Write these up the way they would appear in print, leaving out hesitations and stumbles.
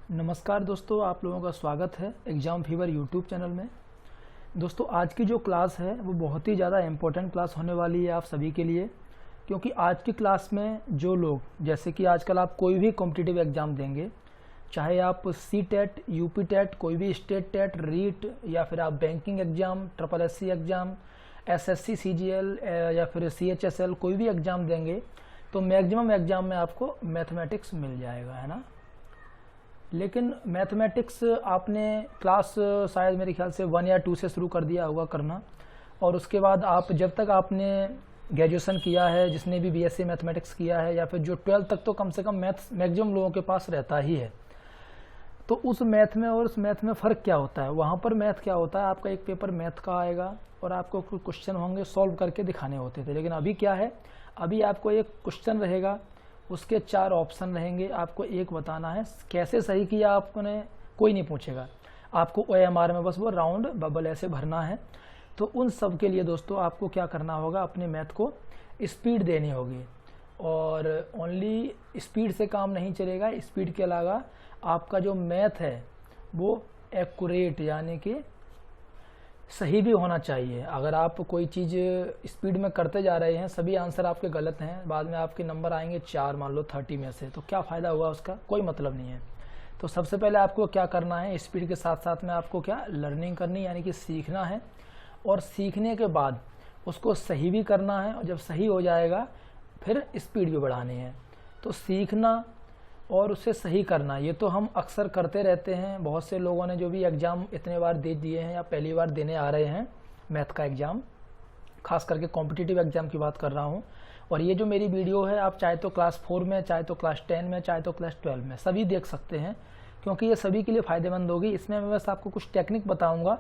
नमस्कार दोस्तों, आप लोगों का स्वागत है एग्ज़ाम फीवर यूट्यूब चैनल में। दोस्तों, आज की जो क्लास है वो बहुत ही ज़्यादा इम्पोर्टेंट क्लास होने वाली है आप सभी के लिए, क्योंकि आज की क्लास में जो लोग, जैसे कि आजकल आप कोई भी कॉम्पिटिटिव एग्ज़ाम देंगे, चाहे आप सी टेट, यूपी टेट, कोई भी स्टेट टेट, रीट, या फिर आप banking exam, triple SC exam, SSC, CGL या फिर सीएचएसएल, कोई भी एग्ज़ाम देंगे तो मैक्सिमम एग्ज़ाम में आपको मैथमेटिक्स मिल जाएगा, है ना। लेकिन मैथमेटिक्स आपने क्लास शायद मेरे ख्याल से 1 या 2 से शुरू कर दिया होगा करना, और उसके बाद आप जब तक आपने ग्रेजुएशन किया है, जिसने भी बीएससी मैथमेटिक्स किया है, या फिर जो 12 तक, तो कम से कम मैथ्स मैक्सिमम लोगों के पास रहता ही है। तो उस मैथ में और उस मैथ में फ़र्क क्या होता है, वहाँ पर मैथ क्या होता है, आपका एक पेपर मैथ का आएगा और आपको कुछ क्वेश्चन होंगे सॉल्व करके दिखाने होते थे। लेकिन अभी क्या है, अभी आपको एक क्वेश्चन रहेगा, उसके 4 ऑप्शन रहेंगे, आपको एक बताना है। कैसे सही किया आपने कोई नहीं पूछेगा, आपको OMR में बस वो राउंड बबल ऐसे भरना है। तो उन सब के लिए दोस्तों आपको क्या करना होगा, अपने मैथ को स्पीड देनी होगी, और ओनली स्पीड से काम नहीं चलेगा। स्पीड के अलावा आपका जो मैथ है वो एक्यूरेट यानी कि सही भी होना चाहिए। अगर आप कोई चीज़ स्पीड में करते जा रहे हैं, सभी आंसर आपके गलत हैं, बाद में आपके नंबर आएंगे 4 मान लो 30 में से, तो क्या फ़ायदा हुआ उसका, कोई मतलब नहीं है। तो सबसे पहले आपको क्या करना है, स्पीड के साथ साथ में आपको क्या लर्निंग करनी यानी कि सीखना है, और सीखने के बाद उसको सही भी करना है, और जब सही हो जाएगा फिर स्पीड भी बढ़ानी है। तो सीखना और उसे सही करना, ये तो हम अक्सर करते रहते हैं। बहुत से लोगों ने जो भी एग्ज़ाम इतने बार दे दिए हैं या पहली बार देने आ रहे हैं मैथ का एग्ज़ाम, खास करके कॉम्पिटिटिव एग्ज़ाम की बात कर रहा हूँ। और ये जो मेरी वीडियो है, आप चाहे तो क्लास 4 में, चाहे तो क्लास 10 में, चाहे तो क्लास 12 में, सभी देख सकते हैं, क्योंकि ये सभी के लिए फ़ायदेमंद होगी। इसमें मैं बस आपको कुछ टेक्निक बताऊँगा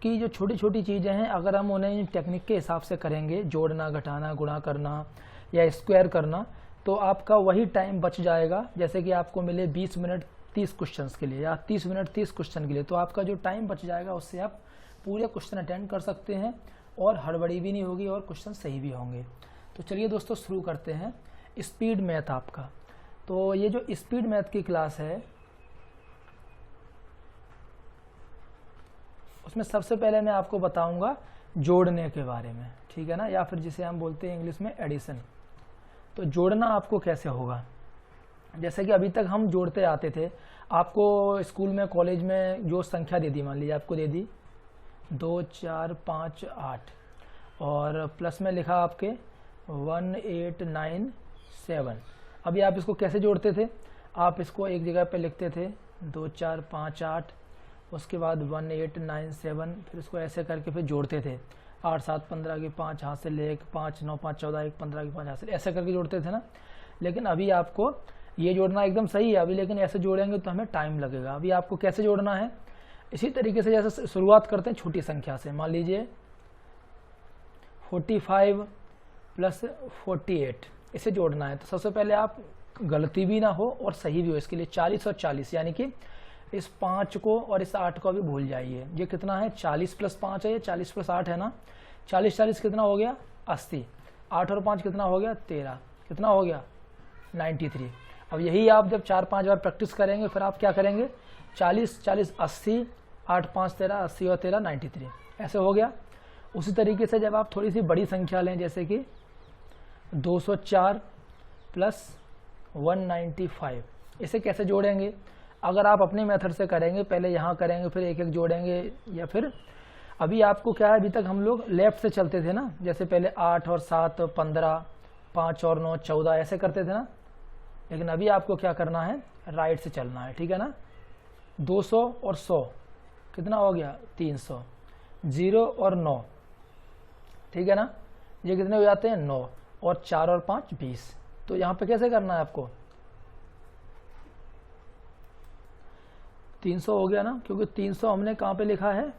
कि जो छोटी छोटी चीज़ें हैं, अगर हम उन्हें टेक्निक के हिसाब से करेंगे, जोड़ना, घटाना, गुणा करना या स्क्वायर करना, तो आपका वही टाइम बच जाएगा। जैसे कि आपको मिले 20 मिनट 30 क्वेश्चंस के लिए, या 30 मिनट 30 क्वेश्चन के लिए, तो आपका जो टाइम बच जाएगा उससे आप पूरे क्वेश्चन अटेंड कर सकते हैं, और हड़बड़ी भी नहीं होगी, और क्वेश्चन सही भी होंगे। तो चलिए दोस्तों शुरू करते हैं स्पीड मैथ आपका। तो ये जो स्पीड मैथ की क्लास है, उसमें सबसे पहले मैं आपको बताऊंगा जोड़ने के बारे में, ठीक है ना, या फिर जिसे हम बोलते हैं इंग्लिश में एडिशन। तो जोड़ना आपको कैसे होगा, जैसे कि अभी तक हम जोड़ते आते थे। आपको स्कूल में, कॉलेज में जो संख्या दे दी, मान लीजिए आपको दे दी 2 4 5 8, और प्लस में लिखा आपके 1 8 9 7। अभी आप इसको कैसे जोड़ते थे, आप इसको एक जगह पे लिखते थे 2 4 5 8, उसके बाद 1 8 9 7, फिर इसको ऐसे करके फिर जोड़ते थे। 8 7 15 के 5 हाथ से ले, 5 9 5 14, 1 15 के 5 हाथ से, ऐसे करके जोड़ते थे ना। लेकिन अभी आपको ये जोड़ना एकदम सही है अभी, लेकिन ऐसे जोड़ेंगे तो हमें टाइम लगेगा। अभी आपको कैसे जोड़ना है, इसी तरीके से जैसे शुरुआत करते हैं छोटी संख्या से। मान लीजिए 45 + 48, इसे जोड़ना है। तो सबसे पहले आप गलती भी ना हो और सही भी हो, इसके लिए 40 और 40, यानी कि इस 5 को और इस 8 को अभी भूल जाइए। ये कितना है, 40 + 5 है, ये 40 + 8 है ना। 40 40 कितना हो गया, 80। 8 और 5 कितना हो गया, 13। कितना हो गया, 93। अब यही आप जब 4-5 बार प्रैक्टिस करेंगे, फिर आप क्या करेंगे, 40 40 80, 8 5 13, 80 और 13 93, ऐसे हो गया। उसी तरीके से जब आप थोड़ी सी बड़ी संख्या लें, जैसे कि 204 + 195, इसे कैसे जोड़ेंगे। अगर आप अपने मेथड से करेंगे, पहले यहाँ करेंगे, फिर एक एक जोड़ेंगे, या फिर अभी आपको क्या है, अभी तक हम लोग लेफ्ट से चलते थे ना, जैसे पहले 8 और 7 15, 5 और 9 14, ऐसे करते थे ना। लेकिन अभी आपको क्या करना है, राइट से चलना है, ठीक है ना। 200 और 100 कितना हो गया, 300। 0 और 9, ठीक है ना, ये कितने हो जाते हैं, 9, और 4 और 5 20। तो यहाँ पे कैसे करना है आपको, 300 हो गया ना, क्योंकि 300 हमने कहाँ पे लिखा है,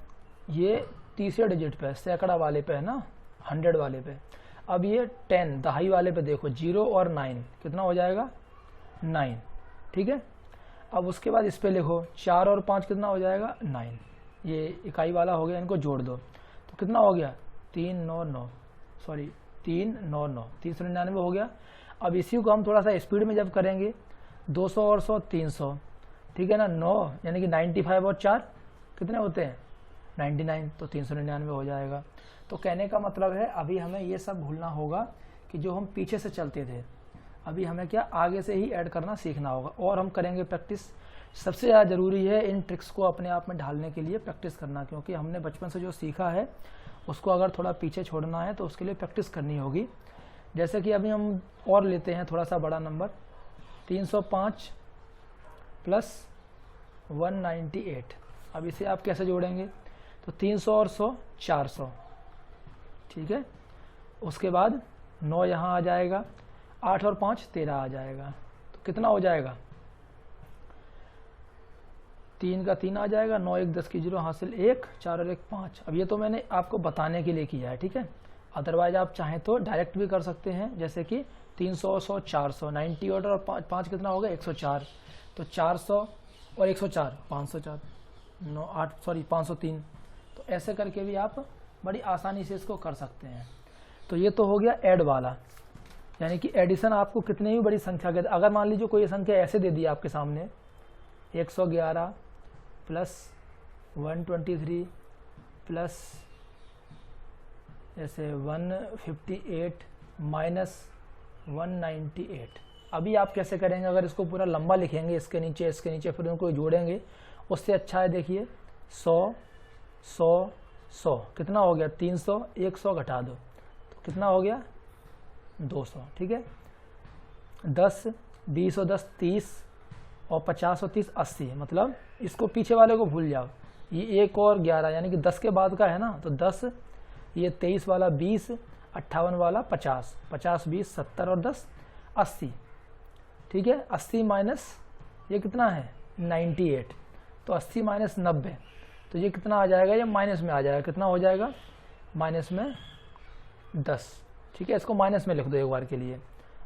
ये तीसरे डिजिट पे, सैकड़ा वाले पे है ना, 100 वाले पे। अब ये 10 दहाई वाले पे देखो, 0 और 9 कितना हो जाएगा, 9, ठीक है। अब उसके बाद इस पे लिखो 4 और 5 कितना हो जाएगा, 9, ये इकाई वाला हो गया, इनको जोड़ दो तो कितना हो गया, 3 9 9, सॉरी 3 9 9, 399 हो गया। अब इसी को हम थोड़ा सा स्पीड में जब करेंगे, 200 और 100 300, ठीक है ना। 9 यानी कि 95 और 4 कितने होते हैं 99, तो 399 हो जाएगा। तो कहने का मतलब है अभी हमें ये सब भूलना होगा कि जो हम पीछे से चलते थे, अभी हमें क्या आगे से ही ऐड करना सीखना होगा, और हम करेंगे प्रैक्टिस। सबसे ज़्यादा ज़रूरी है इन ट्रिक्स को अपने आप में ढालने के लिए प्रैक्टिस करना, क्योंकि हमने बचपन से जो सीखा है उसको अगर थोड़ा पीछे छोड़ना है तो उसके लिए प्रैक्टिस करनी होगी। जैसे कि अभी हम और लेते हैं थोड़ा सा बड़ा नंबर, 305 प्लस 198। अब इसे आप कैसे जोड़ेंगे, तो 300 और 100 400, ठीक है। उसके बाद 9 यहाँ आ जाएगा, 8 और 5 13 आ जाएगा, तो कितना हो जाएगा 3 का 3 आ जाएगा, 9 1 10 की 0 हासिल 1, 4 और 1 5। अब ये तो मैंने आपको बताने के लिए किया है, ठीक है। अदरवाइज आप चाहें तो डायरेक्ट भी कर सकते हैं, जैसे कि 300 और 100 400, 90 और 5 कितना होगा 104, तो 400 और 104 504, 9 8 सॉरी 503। तो ऐसे करके भी आप बड़ी आसानी से इसको कर सकते हैं। तो ये तो हो गया ऐड वाला, यानी कि एडिशन आपको कितनी भी बड़ी संख्या के, अगर मान लीजिए कोई संख्या ऐसे दे दी आपके सामने 111 प्लस 123 प्लस जैसे 158 माइनस 198। अभी आप कैसे करेंगे, अगर इसको पूरा लंबा लिखेंगे इसके नीचे फिर उनको जोड़ेंगे, उससे अच्छा है देखिए 100 100 100 कितना हो गया 300, 100 घटा दो तो कितना हो गया 200, ठीक है। 10 20 और 10 30 और 50 और 30 80, मतलब इसको पीछे वाले को भूल जाओ, ये 1 और 11 यानी कि 10 के बाद का है ना, तो 10, ये 23 वाला 20, 58 वाला 50, 50 20 70 और 10 80, ठीक है। 80 माइनस ये कितना है 98, तो 80 माइनस 90, तो ये कितना आ जाएगा, ये माइनस में आ जाएगा, कितना हो जाएगा माइनस में 10, ठीक है। इसको माइनस में लिख दो एक बार के लिए,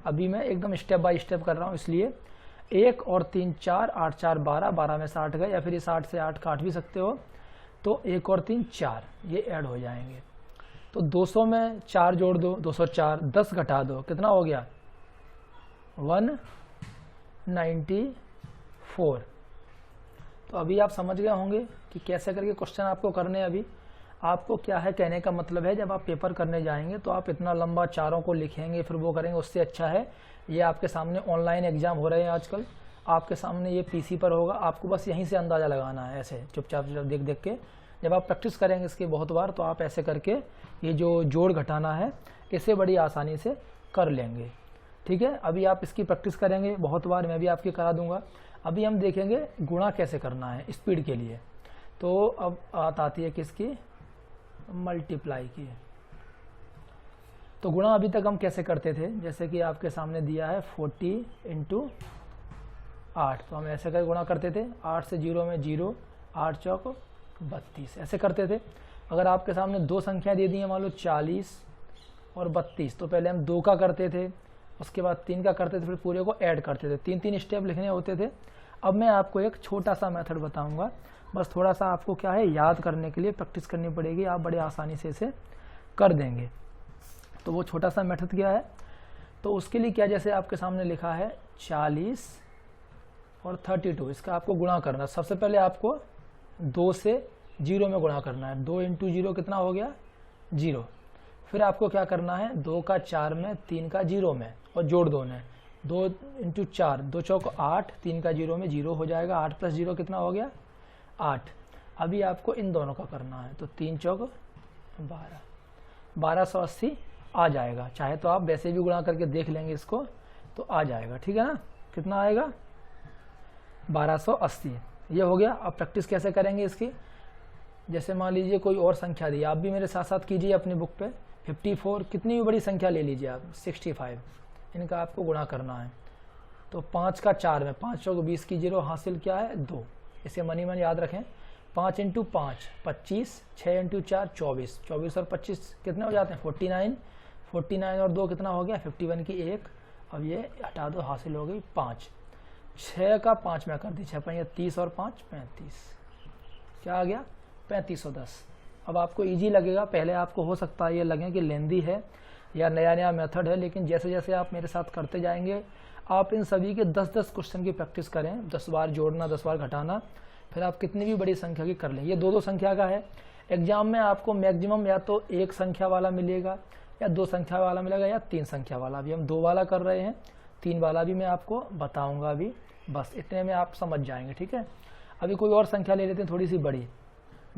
अभी मैं एकदम स्टेप बाय स्टेप कर रहा हूँ, इसलिए 1 और 3 4, 8 4 12, 12 में से 8 गए, या फिर इस 8 से 8 काट भी सकते हो, तो 1 और 3 4 ये ऐड हो जाएंगे। तो 200 में 4 जोड़ दो 204, 10 घटा दो कितना हो गया 194। तो अभी आप समझ गए होंगे कि कैसे करके क्वेश्चन आपको करने हैं। अभी आपको क्या है कहने का मतलब है, जब आप पेपर करने जाएंगे तो आप इतना लंबा चारों को लिखेंगे फिर वो करेंगे, उससे अच्छा है ये आपके सामने ऑनलाइन एग्जाम हो रहे हैं आजकल, आपके सामने ये पीसी पर होगा, आपको बस यहीं से अंदाज़ा लगाना है, ऐसे चुपचाप देख देख के। जब आप प्रैक्टिस करेंगे इसके बहुत बार, तो आप ऐसे करके ये जो जोड़ घटाना है इसे बड़ी आसानी से कर लेंगे, ठीक है। अभी आप इसकी प्रैक्टिस करेंगे बहुत बार, मैं भी आपकी करा दूंगा। अभी हम देखेंगे गुणा कैसे करना है स्पीड के लिए। तो अब बात आती है किसकी, मल्टीप्लाई की। तो गुणा अभी तक हम कैसे करते थे, जैसे कि आपके सामने दिया है 40 × 8, तो हम ऐसे कर गुणा करते थे, 8 से 0 में 0, 8 चौक 32, ऐसे करते थे। अगर आपके सामने दो संख्या दे दी है, मान लो 40 और 32, तो पहले हम 2 का करते थे, उसके बाद 3 का करते थे, फिर पूरे को ऐड करते थे, 3-3 स्टेप लिखने होते थे। अब मैं आपको एक छोटा सा मेथड बताऊंगा, बस थोड़ा सा आपको क्या है याद करने के लिए प्रैक्टिस करनी पड़ेगी, आप बड़े आसानी से इसे कर देंगे। तो वो छोटा सा मेथड क्या है, तो उसके लिए क्या, जैसे आपके सामने लिखा है 40 और 32, इसका आपको गुणा करना है। सबसे पहले आपको 2 से 0 में गुणा करना है, 2 × 0 कितना हो गया 0। फिर आपको क्या करना है, 2 का 4 में, 3 का 0 में, और जोड़ दो ने, 2 × 4, 2 चौक 8, 3 का 0 में 0 हो जाएगा, 8 + 0 कितना हो गया 8। अभी आपको इन दोनों का करना है, तो 3 चौक 12, 1280 आ जाएगा। चाहे तो आप वैसे भी गुणा करके देख लेंगे इसको, तो आ जाएगा, ठीक है ना। कितना आएगा 1280, ये हो गया। अब प्रैक्टिस कैसे करेंगे इसकी, जैसे मान लीजिए कोई और संख्या दी, आप भी मेरे साथ साथ कीजिए अपनी बुक पे, 54, कितनी भी बड़ी संख्या ले लीजिए आप, 65, इनका आपको गुणा करना है। तो 5 का 4 में, 5 चौक 20 की 0 हासिल क्या है 2, इसे मनी मन याद रखें। 5 × 5 25, 6 × 4 24, 24 और 25 कितने हो जाते हैं 49, 49 और 2 कितना हो गया 51 की 1। अब ये हटा दो, हासिल हो गई 5। 6 का 5 में कर दी, 6 5 30 और 5 35, क्या आ गया 3510। अब आपको इजी लगेगा, पहले आपको हो सकता है ये लगे कि लेंदी है या नया नया मेथड है, लेकिन जैसे जैसे आप मेरे साथ करते जाएंगे आप इन सभी के 10-10 क्वेश्चन की प्रैक्टिस करें, 10 बार जोड़ना, 10 बार घटाना, फिर आप कितनी भी बड़ी संख्या की कर लें। ये दो संख्या का है। एग्जाम में आपको मैक्सिमम या तो 1 संख्या वाला मिलेगा, या 2 संख्या वाला मिलेगा, या 3 संख्या वाला भी। हम 2 वाला कर रहे हैं, 3 वाला भी मैं आपको बताऊंगा अभी। बस इतने में आप समझ जाएंगे, ठीक है। अभी कोई और संख्या ले लेते हैं थोड़ी सी बड़ी,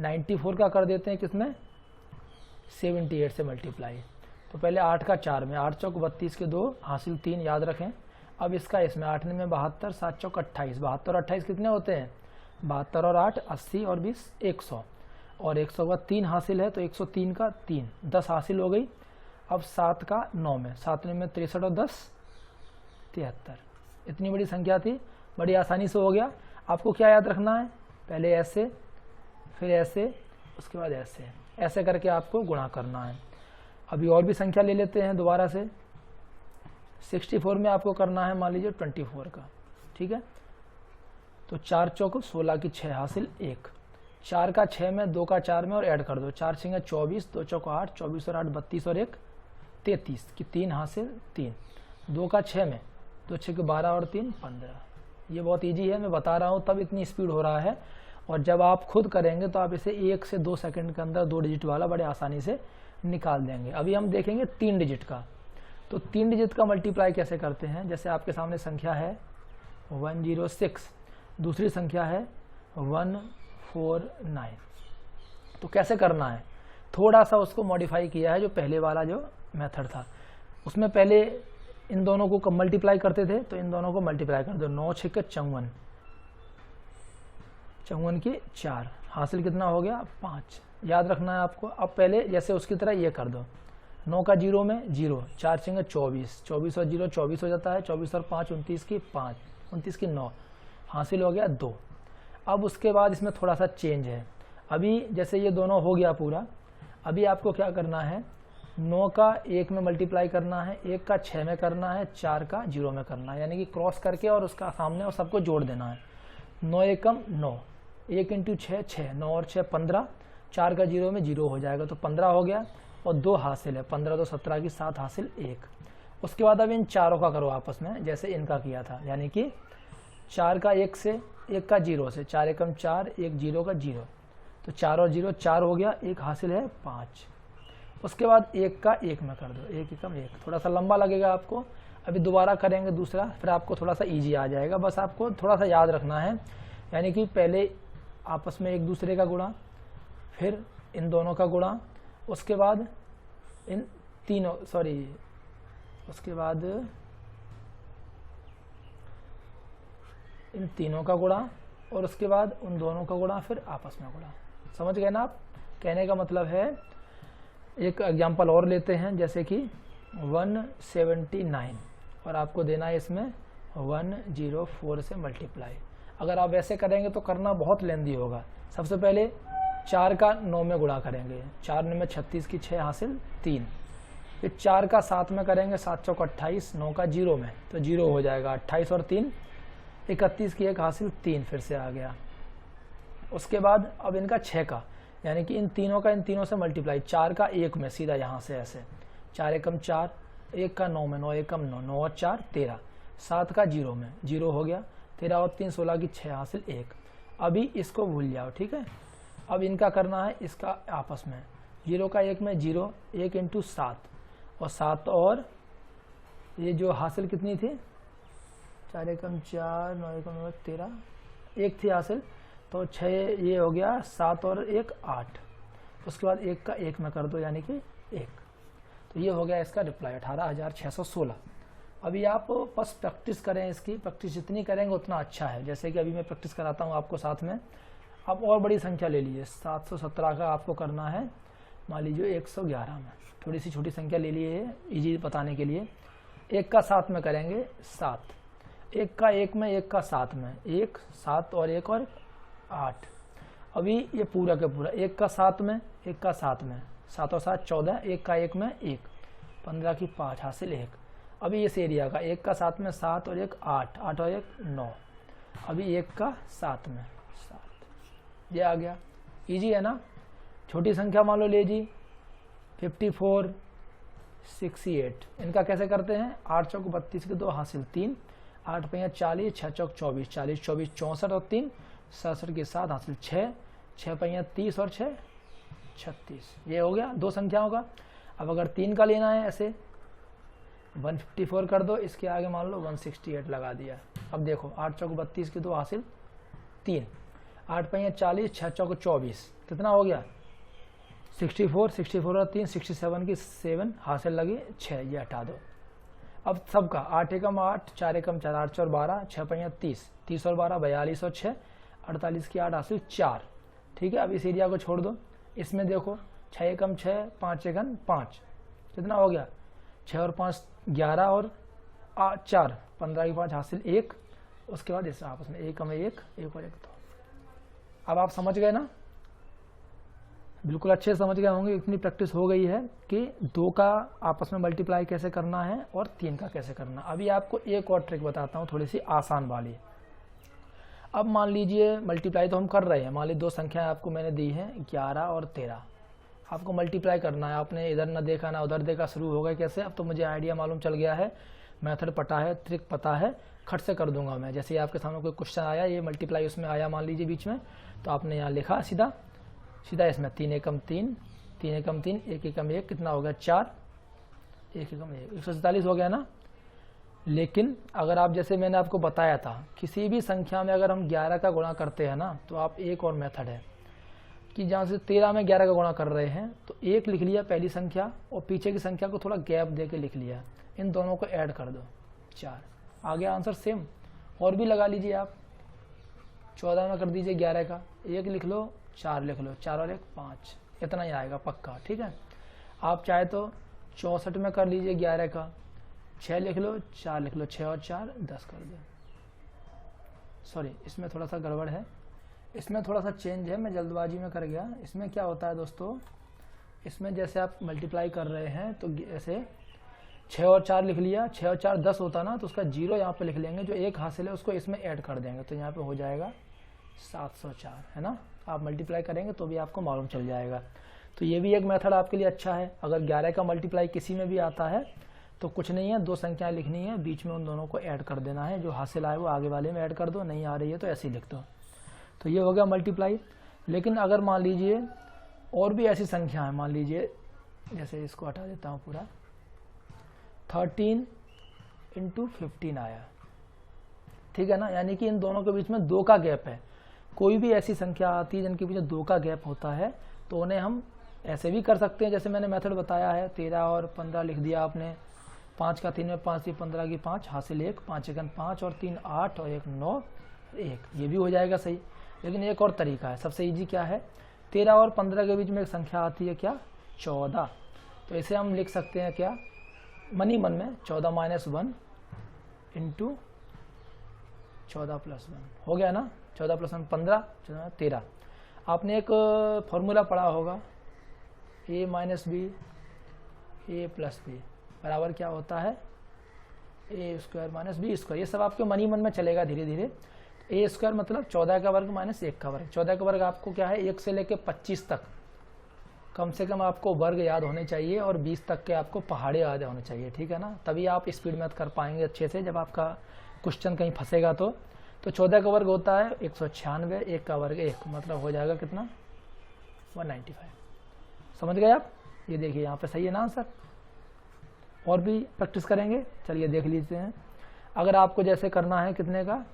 94 का कर देते हैं किसमें, 78 से मल्टीप्लाई। तो पहले 8 का 4 में, 8 चौक 32 के 2 हासिल 3, याद रखें। अब इसका इसमें 8 में 72, 7 चौक 28, 72 और 28 कितने होते हैं, 72 और 8 80 और 20 100, और 100 का 3 हासिल है तो 103 का 3, 10 हासिल हो गई। अब 7 का 9 में, 7 में 63 और 10 73। इतनी बड़ी संख्या थी, बड़ी आसानी से हो गया। आपको क्या याद रखना है, पहले ऐसे, फिर ऐसे, उसके बाद ऐसे, ऐसे करके आपको गुणा करना है। अभी और भी संख्या ले लेते हैं दोबारा से। 64 में आपको करना है मान लीजिए 24 का, ठीक है। तो 4 चौक 16 की 6 हासिल 1, 4 का 6 में, 2 का 4 में और ऐड कर दो, 4 6 24, 2 चौक 8, 24 और 8 32 और 1 33 की 3 हासिल 3, 2 का 6 में, 2 6 के 12 और 3 15। ये बहुत इजी है, मैं बता रहा हूँ तब इतनी स्पीड हो रहा है, और जब आप खुद करेंगे तो आप इसे 1 से 2 सेकंड के अंदर 2 डिजिट वाला बड़े आसानी से निकाल देंगे। अभी हम देखेंगे 3 डिजिट का। तो 3 डिजिट का मल्टीप्लाई कैसे करते हैं, जैसे आपके सामने संख्या है 106, दूसरी संख्या है 149। तो कैसे करना है, थोड़ा सा उसको मॉडिफाई किया है। जो पहले वाला जो मेथड था उसमें पहले इन दोनों को मल्टीप्लाई करते थे, तो इन दोनों को मल्टीप्लाई कर दो, 9 6 54, 54 की 4 हासिल कितना हो गया 5, याद रखना है आपको। अब पहले जैसे उसकी तरह ये कर दो, 9 का 0 में 0, 4 6 24, 24 और 0 24 हो जाता है, 24 और 5 29 की 5, 29 की 9 हासिल हो गया 2। अब उसके बाद इसमें थोड़ा सा चेंज है। अभी जैसे ये दोनों हो गया पूरा, अभी आपको क्या करना है, 9 का 1 में मल्टीप्लाई करना है, 1 का 6 में करना है, 4 का 0 में करना है, यानी कि क्रॉस करके और उसका सामने और सबको जोड़ देना है। 9 एकम 9, 1 इंटू 6 6, 9 और 6 15, 4 का 0 में 0 हो जाएगा तो 15 हो गया, और 2 हासिल है, 15 तो 17 की 7 हासिल 1। उसके बाद अब इन चारों का करो आपस में जैसे इनका किया था, यानी कि 4 का 1 से, 1 का 0 से, 4 एकम 4, 1 0 का 0, तो 4 और 0 4 हो गया, 1 हासिल है 5। उसके बाद 1 का 1 में कर दो, 1 एकम 1, थोड़ा सा लंबा लगेगा आपको। अभी दोबारा करेंगे दूसरा, फिर आपको थोड़ा सा ईजी आ जाएगा। बस आपको थोड़ा सा याद रखना है, यानी कि पहले आपस में एक दूसरे का गुणा, फिर इन दोनों का गुणा, उसके बाद इन तीनों, उसके बाद इन तीनों का गुणा, और उसके बाद उन दोनों का गुणा, फिर आपस में गुणा। समझ गए ना आप, कहने का मतलब है। एक एग्जांपल और लेते हैं, जैसे कि 179, और आपको देना है इसमें 104 से मल्टीप्लाई। अगर आप ऐसे करेंगे तो करना बहुत लेंदी होगा। सबसे पहले 4 का 9 में गुणा करेंगे, 4 9 में 36 की 6 हासिल 3, फिर 4 का 7 में करेंगे, 7 चौक 28, 9 का 0 में तो 0 हो जाएगा, 28 और 3 31 की 1 हासिल 3 फिर से आ गया। उसके बाद अब इनका 6 का, यानी कि इन तीनों का इन तीनों से मल्टीप्लाई, 4 का 1 में सीधा यहाँ से ऐसे, 4 एकम 4, 1 का 9 में, 9 एकम 9, 9 और 4 13, 7 का 0 में 0 हो गया, 13 और 3 16 की 6 हासिल 1। अभी इसको भूल जाओ, ठीक है। अब इनका करना है इसका आपस में, 0 का 1 में 0, 1 इंटू 7, और 7 और ये जो हासिल कितनी थी, 4 एकम 4, 9 एकम 9 13, 1 थी हासिल, तो 6 ये हो गया, 7 और 1 8। उसके बाद 1 का 1 में कर दो, यानी कि 1। तो ये हो गया इसका रिप्लाई 18,616। अभी आप बस प्रैक्टिस करें, इसकी प्रैक्टिस जितनी करेंगे उतना अच्छा है। जैसे कि अभी मैं प्रैक्टिस कराता हूँ आपको साथ में। आप और बड़ी संख्या ले लीजिए, 717 का आपको करना है मान लीजिए 111 में, थोड़ी सी छोटी संख्या ले लिए इजी बताने के लिए। 1 का 7 में करेंगे 7, 1 का 1 में, 1 का 7 में 1, 7 और 1 और 8। अभी ये पूरा का पूरा 1 का 7 में, 1 का 7 में, 7 और 7 14, 1 का 1 में 1, 15 की 5 हासिल 1। अभी इस एरिया का 1 का 7 में 7 और 1 8, 8 और 1 9। अभी 1 का 7 में 7, ये आ गया। इजी है ना। छोटी संख्या मान लो ले जी 54, 68, इनका कैसे करते हैं, 8 चौक 32 के 2 हासिल 3, 8 5 40, 6 चौक 24, 40 24 64 और 3 67 के साथ हासिल 6, 6 5 30 और 6 36। ये हो गया दो संख्याओं का। अब अगर 3 का लेना है ऐसे 154 कर दो, इसके आगे मान लो 168 लगा दिया। अब देखो 8 चौक 32 की 2 हासिल 3, 8 5 40, 6 चौक 24, कितना हो गया 64, 64 और 3 67 की 7 हासिल लगी 6, ये हटा दो। अब सबका 8 एकम 8, 4 एकम 4, 8 और 12, 6 5 30, 30 और 12 42 और 6 48 की 8 हासिल 4। ठीक है, अब इस एरिया को छोड़ दो। इसमें देखो 6 एकम 6, 5 एकम 5, कितना हो गया 6 और 5 11 और 4 15 की 5 हासिल 1। उसके बाद इस आपस में 1 में 1 और 1 2। अब आप समझ गए ना, बिल्कुल अच्छे से समझ गए होंगे, इतनी प्रैक्टिस हो गई है कि 2 का आपस में मल्टीप्लाई कैसे करना है और 3 का कैसे करना। अभी आपको एक और ट्रिक बताता हूँ, थोड़ी सी आसान वाली। अब मान लीजिए मल्टीप्लाई तो हम कर रहे हैं, मान लीजिए 2 संख्याएं आपको मैंने दी हैं 11 और 13, आपको मल्टीप्लाई करना है। आपने इधर ना देखा ना उधर देखा, शुरू हो गए कैसे। अब तो मुझे आइडिया मालूम चल गया है, मेथड पता है, ट्रिक पता है, खट से कर दूंगा मैं। जैसे आपके सामने कोई क्वेश्चन आया, ये मल्टीप्लाई उसमें आया मान लीजिए बीच में, तो आपने यहाँ लिखा सीधा सीधा इसमें 3 एकम 3, 3 एकम 3, 1 एकम 1, कितना हो गया 4, 1 एकम 1, 147 हो गया ना। लेकिन अगर आप जैसे मैंने आपको बताया था, किसी भी संख्या में अगर हम 11 का गुणा करते हैं ना, तो आप एक और मेथड है कि जहाँ से 13 में 11 का गुणा कर रहे हैं तो 1 लिख लिया पहली संख्या और पीछे की संख्या को थोड़ा गैप दे के लिख लिया, इन दोनों को ऐड कर दो 4, आ गया आंसर सेम। और भी लगा लीजिए आप, 14 में कर दीजिए 11 का, 1 लिख लो 4 लिख लो, 4 और 1 5, इतना ही आएगा पक्का। ठीक है, आप चाहे तो 64 में कर लीजिए 11 का, 6 लिख लो 4 लिख लो, 6 और 4 10 कर दो। सॉरी, इसमें थोड़ा सा गड़बड़ है, इसमें थोड़ा सा चेंज है, मैं जल्दबाजी में कर गया। इसमें क्या होता है दोस्तों, इसमें जैसे आप मल्टीप्लाई कर रहे हैं तो ऐसे 6 और 4 लिख लिया, 6 और 4 10 होता ना, तो उसका 0 यहाँ पे लिख लेंगे, जो 1 हासिल है उसको इसमें ऐड कर देंगे, तो यहाँ पे हो जाएगा 704, है ना। आप मल्टीप्लाई करेंगे तो भी आपको मालूम चल जाएगा। तो ये भी एक मेथड आपके लिए अच्छा है। अगर 11 का मल्टीप्लाई किसी में भी आता है तो कुछ नहीं है, 2 संख्याएं लिखनी है, बीच में उन दोनों को ऐड कर देना है, जो हासिल आए वो आगे वाले में ऐड कर दो, नहीं आ रही है तो ऐसे ही लिख दो। तो ये हो गया मल्टीप्लाई। लेकिन अगर मान लीजिए और भी ऐसी संख्या है, मान लीजिए जैसे इसको हटा देता हूँ पूरा, 13 × 15 आया, ठीक है ना, यानी कि इन दोनों के बीच में 2 का गैप है। कोई भी ऐसी संख्या आती है जिनके बीच 2 का गैप होता है तो उन्हें हम ऐसे भी कर सकते हैं, जैसे मैंने मेथड बताया है, 13 और 15 लिख दिया आपने, 5 का 3 में 5 थी, 15 की 5 हासिल 1, 5 एकम 5 और 3 8 और 1 9 1, ये भी हो जाएगा सही। लेकिन एक और तरीका है, सबसे ईजी क्या है, 13 और 15 के बीच में एक संख्या आती है क्या 14, तो इसे हम लिख सकते हैं क्या मन ही मन में 14 - 1 × 14 + 1 हो गया ना, 14 + 1 15, 13। आपने एक फॉर्मूला पढ़ा होगा, a - b a + b बराबर क्या होता है a² - b²। ये सब आपके मन ही मन में चलेगा धीरे धीरे। a² मतलब 14 का वर्ग - 1 का वर्ग। 14 का वर्ग आपको क्या है 1 से लेकर 25 तक कम से कम आपको वर्ग याद होने चाहिए, और 20 तक के आपको पहाड़े याद होने चाहिए, ठीक है ना, तभी आप स्पीड मैथ कर पाएंगे अच्छे से। जब आपका क्वेश्चन कहीं फंसेगा तो 14 का वर्ग होता है 196, 1 का वर्ग 1, मतलब हो जाएगा कितना 195। समझ गए आप, ये देखिए यहाँ पे सही है ना आंसर। और भी प्रैक्टिस करेंगे, चलिए देख लीजिए हैं। अगर आपको जैसे करना है कितने का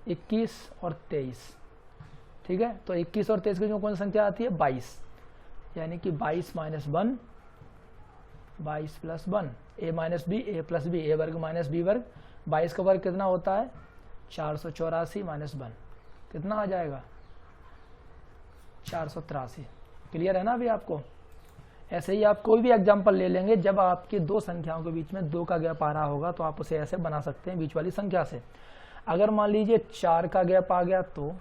21 और 23, ठीक है, तो 21 और 23 की जो कौन सी संख्या आती है 22, यानी कि 22 - 1 22 + 1 a - b a + b a वर्ग - b वर्ग। 22 का वर्ग कितना होता है 484 - 1, कितना आ जाएगा 483। क्लियर है ना अभी आपको। ऐसे ही आप कोई भी एग्जांपल ले लेंगे, जब आपकी 2 संख्याओं के बीच में 2 का गैप आ रहा होगा तो आप उसे ऐसे बना सकते हैं बीच वाली संख्या से। अगर मान लीजिए 4 का गैप आ गया तो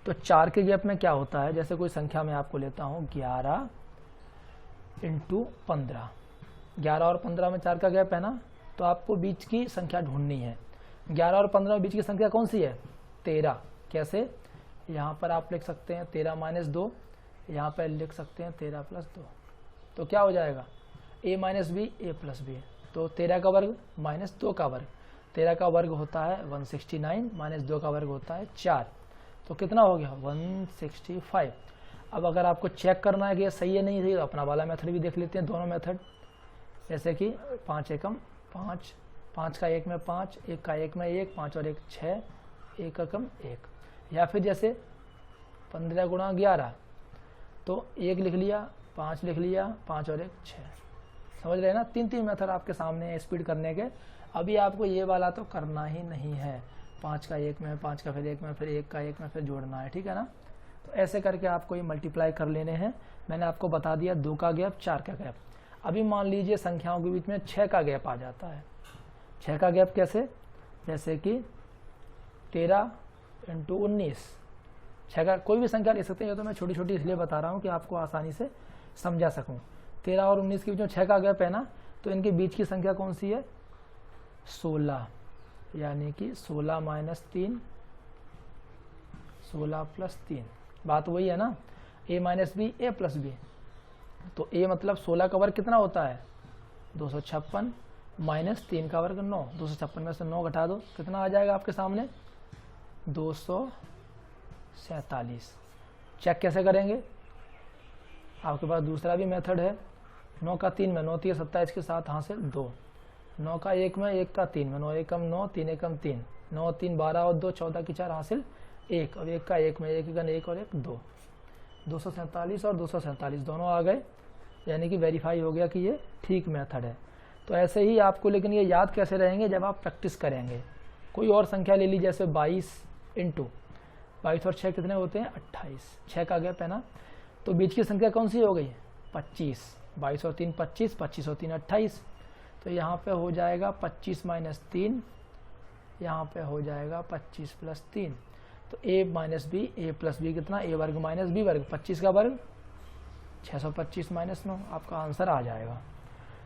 4 के गैप में क्या होता है, जैसे कोई संख्या मैं आपको लेता हूं 11 × 15, 11 और 15 में 4 का गैप है ना, तो आपको बीच की संख्या ढूंढनी है। 11 और 15 में बीच की संख्या कौन सी है 13। कैसे, यहाँ पर आप लिख सकते हैं 13 - 2, यहाँ पर लिख सकते हैं 13 + 2, तो क्या हो जाएगा a - b a + b, तो 13 का वर्ग - 2 का वर्ग। 13 का वर्ग होता है 169 माइनस 2 का वर्ग होता है 4, तो कितना हो गया 165। अब अगर आपको चेक करना है कि ये सही है नहीं सही, तो अपना वाला मेथड भी देख लेते हैं, दोनों मेथड। जैसे कि 5 एकम 5, 5 का 1 में 5, 1 का 1 में 1, 5 और 1 6, 1 एकम 1। या फिर जैसे 15 गुणा 11, तो 1 लिख लिया, 5 लिख लिया, 5 और 1 6। समझ रहे हैं ना, 3 मेथड आपके सामने है स्पीड करने के। अभी आपको ये वाला तो करना ही नहीं है, 5 का 1 में, 5 का फिर 1 में, फिर 1 का 1 में, फिर जोड़ना है, ठीक है ना। तो ऐसे करके आपको ये मल्टीप्लाई कर लेने हैं। मैंने आपको बता दिया 2 का गैप, 4 का गैप। अभी मान लीजिए संख्याओं के बीच में 6 का गैप आ जाता है। 6 का गैप कैसे, जैसे कि 13 × 19, 6 का कोई भी संख्या ले सकते हैं, ये तो मैं छोटी छोटी इसलिए बता रहा हूँ कि आपको आसानी से समझा सकूँ। 13 और 19 के बीच में 6 का गैप है ना, तो इनके बीच की संख्या कौन सी है 16, यानी कि 16 माइनस 3, 16 प्लस 3। बात वही है ना, a minus b a plus b. तो a मतलब 16 का वर्ग कितना होता है 256 माइनस 3 का वर्ग 9, 256 में से 9 घटा दो, कितना आ जाएगा आपके सामने 247। चेक कैसे करेंगे, आपके पास दूसरा भी मेथड है। 9 का 3 में, 9 3 27 के साथ हासिल 2, 9 का 1 में, 1 का 3 में, 9 एकम 9, 3 एकम 3, 9 3 12 और 2 14 की 4 हासिल 1, और 1 का 1 में, 1 एकम 1 और 1 2, 247 और 247 दोनों आ गए, यानी कि वेरीफाई हो गया कि ये ठीक मेथड है। तो ऐसे ही आपको, लेकिन ये याद कैसे रहेंगे जब आप प्रैक्टिस करेंगे। कोई और संख्या ले ली, जैसे 22 × 22 और 6 कितने होते हैं 28, 6 का गैप है ना, तो बीच की संख्या कौन सी हो गई 25, 22 और 3 25, 25 और 3 28, तो यहाँ पे हो जाएगा 25 माइनस 3, यहाँ पे हो जाएगा 25 प्लस 3, तो a minus b, a plus b कितना a वर्ग माइनस बी वर्ग, 25 का वर्ग 625 माइनस 9, आपका आंसर आ जाएगा।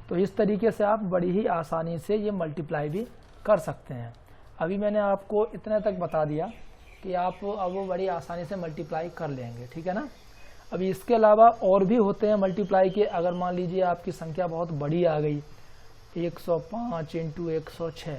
तो इस तरीके से आप बड़ी ही आसानी से ये मल्टीप्लाई भी कर सकते हैं। अभी मैंने आपको इतने तक बता दिया कि आप अब वो बड़ी आसानी से मल्टीप्लाई कर लेंगे, ठीक है ना। अभी इसके अलावा और भी होते हैं मल्टीप्लाई के। अगर मान लीजिए आपकी संख्या बहुत बड़ी आ गई, 105 × 106,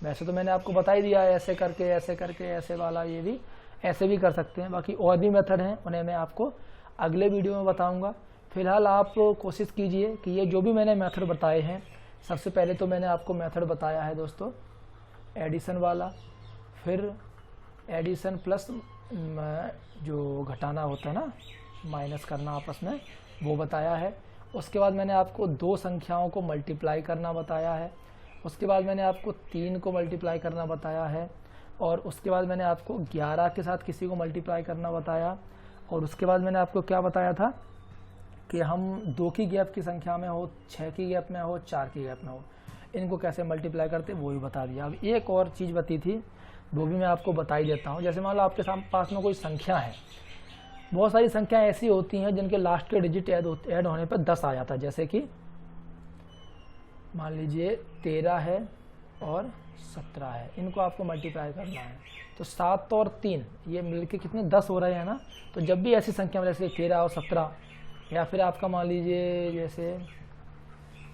वैसे तो मैंने आपको बता ही दिया है, ऐसे करके ऐसे करके ऐसे वाला, ये भी ऐसे भी कर सकते हैं। बाकी और भी मेथड हैं, उन्हें मैं आपको अगले वीडियो में बताऊंगा। फिलहाल आप कोशिश कीजिए कि ये जो भी मैंने मेथड बताए हैं, सबसे पहले तो मैंने आपको मेथड बताया है दोस्तों एडिशन वाला, फिर एडिशन प्लस जो घटाना होता है ना, माइनस करना आपस में, वो बताया है। उसके बाद मैंने आपको 2 संख्याओं को मल्टीप्लाई करना बताया है। उसके बाद मैंने आपको 3 को मल्टीप्लाई करना बताया है, और उसके बाद मैंने आपको 11 के साथ किसी को मल्टीप्लाई करना बताया। और उसके बाद मैंने आपको क्या बताया था कि हम 2 की गैप की संख्या में हो, 6 की गैप में हो, 4 की गैप में हो, इनको कैसे मल्टीप्लाई करते वो भी बता दिया। अब एक और चीज़ बती थी, वो भी मैं आपको बता ही देता हूँ। जैसे मान लो आपके पास में कोई संख्या है, बहुत सारी संख्याएं ऐसी होती हैं जिनके लास्ट के डिजिट ऐड होने पर 10 आ जाता है। जैसे कि मान लीजिए 13 है और 17 है, इनको आपको मल्टीप्लाई करना है, तो 7 और 3 ये मिलके कितने 10 हो रहे हैं ना। तो जब भी ऐसी संख्या में, जैसे 13 और 17, या फिर आपका मान लीजिए जैसे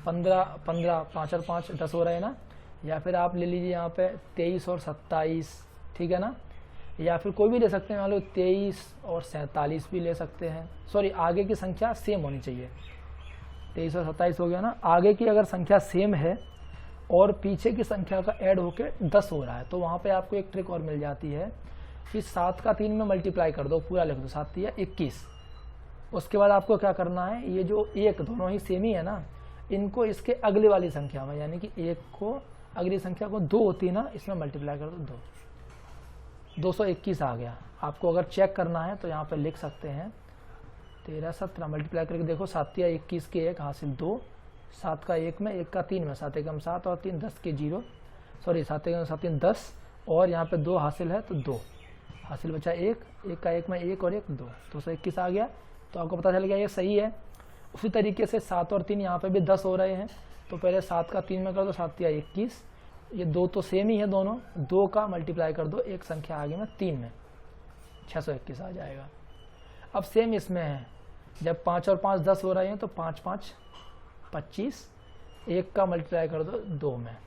15 5 और 5 10 हो रहे हैं ना, या फिर आप ले लीजिए यहाँ पे 23 और 27, ठीक है ना, या फिर कोई भी ले सकते हैं, मान लो 23 और 47 भी ले सकते हैं। सॉरी, आगे की संख्या सेम होनी चाहिए, 23 और 27 हो गया ना। आगे की अगर संख्या सेम है और पीछे की संख्या का ऐड होके 10 हो रहा है, तो वहाँ पे आपको एक ट्रिक और मिल जाती है कि 7 का 3 में मल्टीप्लाई कर दो, पूरा लिख दो, 7 या 21। उसके बाद आपको क्या करना है, ये जो एक दोनों ही सेम ही है ना, इनको इसके अगले वाली संख्या में, यानी कि 1 को अगली संख्या को 2 होती है ना, इसमें मल्टीप्लाई कर दो, 221 आ गया। आपको अगर चेक करना है तो यहाँ पे लिख सकते हैं 13 17 मल्टीप्लाई करके देखो, 7 या 21 के 1 हासिल 2, 7 का 1 में, 1 का 3 में, 7 एकम 7 और 3 10 के 0, सॉरी 7 एकम 7 3 10, और यहाँ पे 2 हासिल है तो 2 हासिल बचा 1, 1 का 1 में 1 और 1 2, 221 आ गया। तो आपको पता चल गया ये सही है। उसी तरीके से 7 और 3 यहाँ पे भी 10 हो रहे हैं, तो पहले 7 का 3 में कर दो, 7 या 21, ये 2 तो सेम ही है दोनों, 2 का मल्टीप्लाई कर दो एक संख्या आगे में 3 में, 621 आ जाएगा। अब सेम इसमें है, जब 5 और 5 10 हो रहे हैं, तो 5 5 25, 1 का मल्टीप्लाई कर दो 2 में,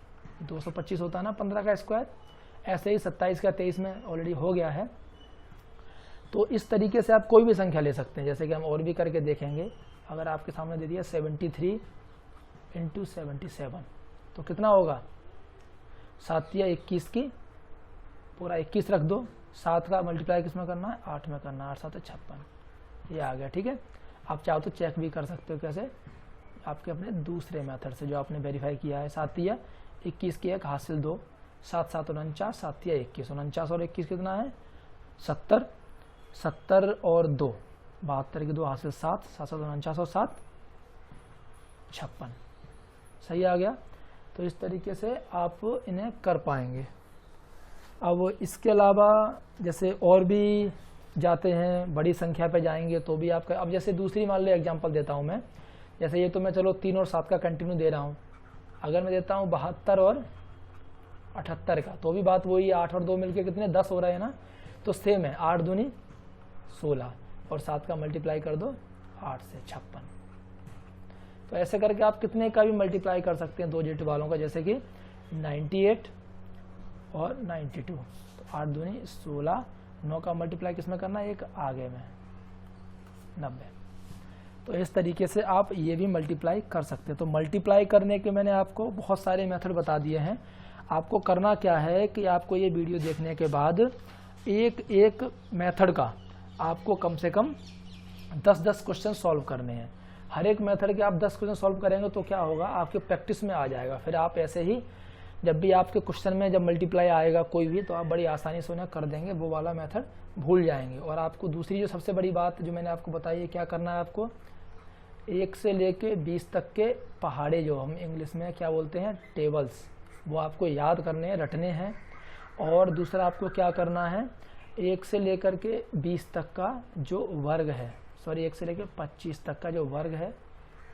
225 होता है ना 15 का स्क्वायर। ऐसे ही 27 का 23 में ऑलरेडी हो गया है। तो इस तरीके से आप कोई भी संख्या ले सकते हैं। जैसे कि हम और भी करके देखेंगे। अगर आपके सामने दे दिया 73 इंटू 77 तो कितना होगा, 7 या 21 की पूरा 21 रख दो, 7 का मल्टीप्लाई किस में करना है, 8 में करना है, 8 7 56, ये आ गया। ठीक है, आप चाहो तो चेक भी कर सकते हो कैसे, आपके अपने दूसरे मेथड से जो आपने वेरीफाई किया है। 7 या 21 की 1 हासिल 2, 7 7 49, 7 या 21, 49 और 21 कितना है 70, 70 और 2 72 की 2 हासिल 7, 7 7 49 और 7 56, सही आ गया। तो इस तरीके से आप इन्हें कर पाएंगे। अब इसके अलावा जैसे और भी जाते हैं, बड़ी संख्या पे जाएंगे तो भी आपका, अब जैसे दूसरी मान लो एग्जांपल देता हूँ मैं, जैसे ये तो मैं चलो 3 और 7 का कंटिन्यू दे रहा हूँ। अगर मैं देता हूँ 72 और 78 का, तो भी बात वही, 8 और 2 मिलके कितने 10 हो रहे हैं ना, तो सेम है, 8 दूनी 16 और 7 का मल्टीप्लाई कर दो 8 से 56। तो ऐसे करके आप कितने का भी मल्टीप्लाई कर सकते हैं 2 डिजिट वालों का, जैसे कि 98 और 92, तो 8 दूनी 16, 9 का मल्टीप्लाई किस में करना है, एक आगे में 90। तो इस तरीके से आप ये भी मल्टीप्लाई कर सकते हैं। तो मल्टीप्लाई करने के मैंने आपको बहुत सारे मेथड बता दिए हैं। आपको करना क्या है कि आपको ये वीडियो देखने के बाद एक एक मेथड का आपको कम से कम 10-10 क्वेश्चन सॉल्व करने हैं। हर एक मेथड के आप 10 क्वेश्चन सॉल्व करेंगे तो क्या होगा, आपके प्रैक्टिस में आ जाएगा। फिर आप ऐसे ही जब भी आपके क्वेश्चन में जब मल्टीप्लाई आएगा कोई भी, तो आप बड़ी आसानी से उन्हें कर देंगे, वो वाला मेथड भूल जाएंगे। और आपको दूसरी जो सबसे बड़ी बात जो मैंने आपको बताई है, क्या करना है आपको, 1 से लेके 20 तक के पहाड़े, जो हम इंग्लिश में क्या बोलते हैं टेबल्स, वो आपको याद करने हैं, रटने हैं। और दूसरा आपको क्या करना है, 1 से लेकर के 20 तक का जो वर्ग है, सॉरी 1 से लेकर 25 तक का जो वर्ग है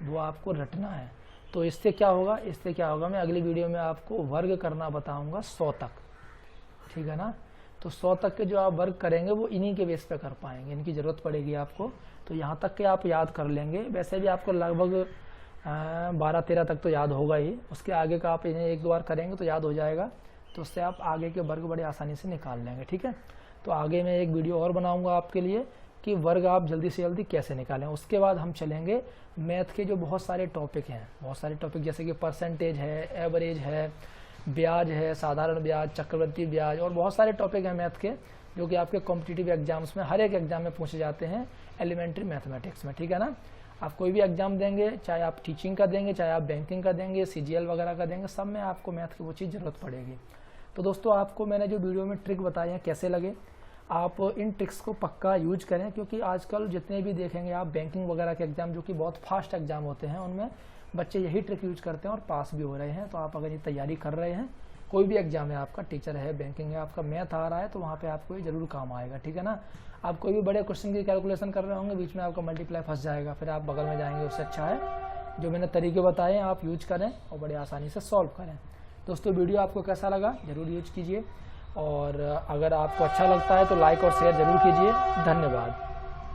वो आपको रटना है। तो इससे क्या होगा, मैं अगली वीडियो में आपको वर्ग करना बताऊंगा 100 तक, ठीक है ना। तो 100 तक के जो आप वर्ग करेंगे वो इन्हीं के बेस पे कर पाएंगे, इनकी ज़रूरत पड़ेगी आपको। तो यहाँ तक के आप याद कर लेंगे। वैसे भी आपको लगभग 12-13 तक तो याद होगा ही, उसके आगे का आप इन्हें 1-2 बार करेंगे तो याद हो जाएगा। तो उससे आप आगे के वर्ग बड़े आसानी से निकाल लेंगे, ठीक है। तो आगे मैं एक वीडियो और बनाऊंगा आपके लिए कि वर्ग आप जल्दी से जल्दी कैसे निकालें। उसके बाद हम चलेंगे मैथ के जो बहुत सारे टॉपिक हैं, बहुत सारे टॉपिक जैसे कि परसेंटेज है, एवरेज है, ब्याज है, साधारण ब्याज, चक्रवृद्धि ब्याज, और बहुत सारे टॉपिक हैं मैथ के जो कि आपके कॉम्पिटिटिव एग्जाम्स में, हर एक एग्जाम में पूछे जाते हैं एलिमेंट्री मैथमेटिक्स में, ठीक है ना। आप कोई भी एग्जाम देंगे, चाहे आप टीचिंग का देंगे, चाहे आप बैंकिंग का देंगे, CGL वगैरह का देंगे, सब में आपको मैथ की वो चीज़ ज़रूरत पड़ेगी। तो दोस्तों आपको मैंने जो वीडियो में ट्रिक बताए हैं कैसे लगे, आप इन ट्रिक्स को पक्का यूज करें, क्योंकि आजकल जितने भी देखेंगे आप बैंकिंग वगैरह के एग्जाम जो कि बहुत फास्ट एग्जाम होते हैं, उनमें बच्चे यही ट्रिक यूज करते हैं और पास भी हो रहे हैं। तो आप अगर ये तैयारी कर रहे हैं, कोई भी एग्जाम है आपका, टीचर है, बैंकिंग है, आपका मैथ आ रहा है, तो वहाँ पे आपको ये जरूर काम आएगा, ठीक है ना। आप कोई भी बड़े क्वेश्चन की कैलकुलेशन कर रहे होंगे, बीच में आपका मल्टीप्लाई फंस जाएगा, फिर आप बगल में जाएंगे, उससे अच्छा है जो मैंने तरीके बताए आप यूज करें और बड़े आसानी से सॉल्व करें। दोस्तों वीडियो आपको कैसा लगा जरूर यूज कीजिए, और अगर आपको अच्छा लगता है तो लाइक और शेयर जरूर कीजिए। धन्यवाद।